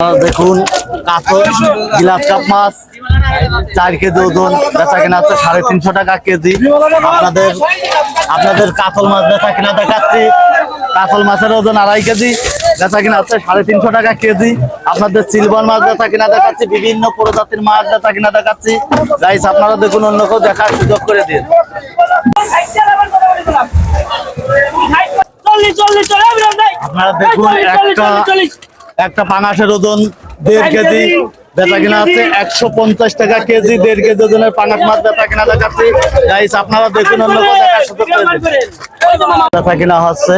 দেখুন কাতল গিলাস কাপ মাছ 4 কেজি ওজন বেচা কিনা হচ্ছে 350 টাকা কেজি। আপনাদের কাতল মাছ বেচা কিনা দেখাচ্ছি। কাতল মাছের ওজন 2.5 কেজি, বেচা কিনা হচ্ছে 350 টাকা কেজি। আপনাদের সিলভার মাছ বেচা কিনা দেখাচ্ছি, বিভিন্ন প্রজাতির মাছ বেচা কিনা দেখাচ্ছি। গাইস আপনারা দেখুন, অন্য কেউ দেখার সুযোগ করে দিন। আপনারা দেখুন একটা পাঙাশের ওজন 1.5 কেজি, বেচা কিনা হচ্ছে 150 টাকা কেজি। 1.5 কেজি ওজনের পাঙাশ মাছ বেচা কিনা দেখাচ্ছি। গাইস আপনারা দেখুন, অন্য কেউ দেখার সুযোগ করে দিন। বেচা কিনা হচ্ছে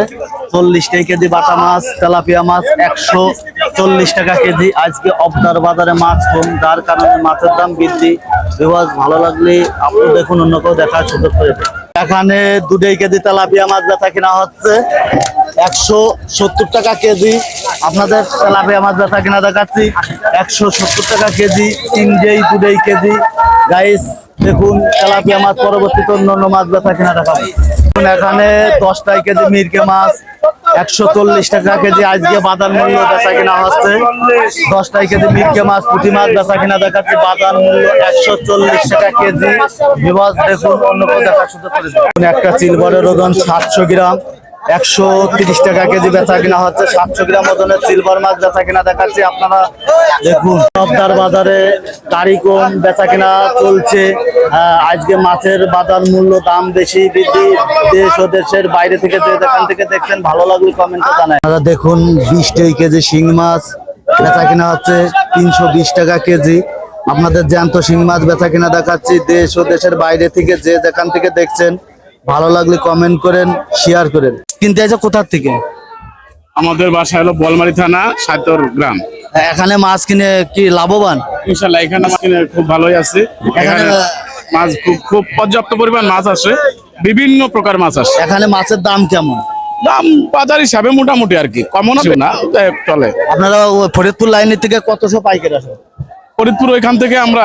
40 টাকা কেজি। বাটা মাছ, তেলাপিয়া মাছ 140 টাকা কেজি। আজকে অবদার বাজারে মাছ কম, যার কারণে মাছের দাম বৃদ্ধি। ভালো লাগলে আপনি দেখুন, অন্য কেউ দেখার সুযোগ করে দিন। এখানে 2 কেজি তেলাপিয়া মাছ বেচা কিনা হচ্ছে 170 টাকা কেজি। আপনাদের তেলাপিয়া মাছ বেচা কিনা দেখাচ্ছি 170 টাকা কেজি। 2 কেজি। গাইস দেখুন তেলাপিয়া মাছ, পরবর্তীতে অন্যান্য মাছ বেচা কিনা দেখাবো। এখানে 10 কেজি মিরকে মাছ 140 টাকা কেজি। আজকে বাজার মূল্য বেচা কিনা হচ্ছে 10 কেজি মিরকে মাছ, পুঁটি মাছ বেচা কিনা দেখাচ্ছি। বাজার মূল্য 140 টাকা কেজি। দেখুন, অন্য কেউ দেখার সুযোগ করে দিন। একটা সিলভারের ওজন 700 গ্রাম 130 টাকা কেজি বেচা কিনা হচ্ছে। 700 গ্রাম ওজনের সিলভার মাছ বেচা কিনা দেখাচ্ছি। আপনারা দেখুন অবদার বাজারে গাড়ি কম, বেচা কিনা চলছে। আজকে মাছের বাজার মূল্য দাম বেশি বৃদ্ধি। দেশ ও দেশের বাইরে থেকে যেখান থেকে দেখছেন, ভালো লাগলে কমেন্টে জানাই। আপনারা দেখুন 20 কেজি শিং মাছ বেচা কিনা হচ্ছে 320 টাকা কেজি। আপনাদের জ্যান্ত শিং মাছ বেচা কিনা দেখাচ্ছি। দেশ ও দেশের বাইরে থেকে যেখান থেকে দেখছেন, ভালো লাগলে কমেন্ট করেন, শেয়ার করেন। কিনতে আছে কোথার থেকে? আমাদের বাসা হলো বলমারি থানা, সাতর গ্রাম। এখানে মাছ কিনে কি লাভবান? ইনশাল্লাহ এখানে মাছ কিনে খুব ভালোই আছে। এখানে মাছ খুব পর্যাপ্ত পরিমাণ মাছ আসে, বিভিন্ন প্রকার মাছ আসে। এখানে মাছের দাম কেমন? দাম বাজার হিসাবে মোটামুটি আর কি, কমন না চলে। আপনারা ফরিদপুর লাইনের থেকে কতশো পাইকারি আসে? ফরিদপুর ওইখান থেকে আমরা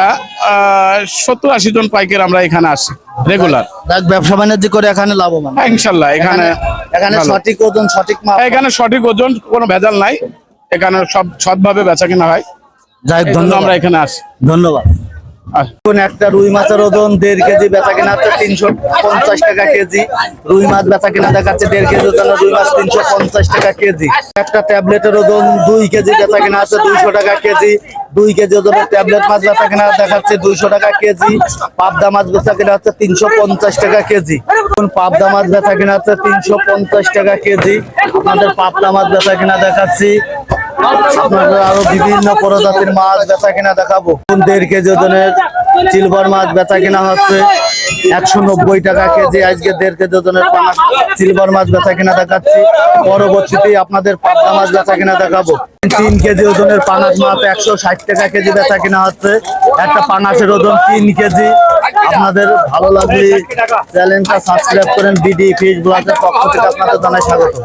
70-80 জন পাইকার আমরা এখানে আসি রেগুলার। ব্যবসা বাণিজ্য করে এখানে লাভবান ইনশাল্লাহ। এখানে সঠিক ওজন, সঠিক মাপ। এখানে সঠিক ওজন, কোনো ভেজাল নাই। এখানে সব সৎভাবে বেচা কিনা হয়। যাই হোক, ধন্যবাদ। আমরা এখানে আসি। ধন্যবাদ। একটা রুই মাছের ওজন 1.5 কেজি, বেচা কিনা হচ্ছে 350 টাকা কেজি। রুই মাছ বেচা কিনা দেখাচ্ছে 1.5 কেজি ওজনের রুই মাছ 350 টাকা কেজি। একটা ট্যাবলেটের ওজন 2 কেজি, বেচা কিনা হচ্ছে 200 টাকা কেজি। 2 কেজি ওজনের ট্যাবলেট মাছ বেচা কিনা দেখাচ্ছে 200 টাকা কেজি। পাবদা মাছ বেচা কিনা হচ্ছে 350 টাকা কেজি। পাবদা মাছ বেচা কিনা হচ্ছে 350 টাকা কেজি। আপনাদের পাবদা মাছ বেচা কিনা দেখাচ্ছি। আপনাদের আরো বিভিন্ন প্রজাতির মাছ বেচা কিনা দেখাবো। 1.5 কেজি ওজনের সিলভার মাছ বেচা কিনা হচ্ছে 190 টাকা কেজি। আজকে 1.5 কেজি ওজনের সিলভার মাছ বেচা কিনা দেখাচ্ছি। পরবর্তীতে আপনাদের পাবদা মাছ বেচা কিনা দেখাবো। 3 কেজি ওজনের পাঙাশ মাছ 160 টাকা কেজি বেচা কিনা হচ্ছে। একটা পাঙাশের ওজন 3 কেজি। আপনাদের ভালো লাগলে চ্যানেলটা সাবস্ক্রাইব করেন। বিডি ফিশ ব্লগের পক্ষ থেকে আপনাদের জানাই স্বাগত।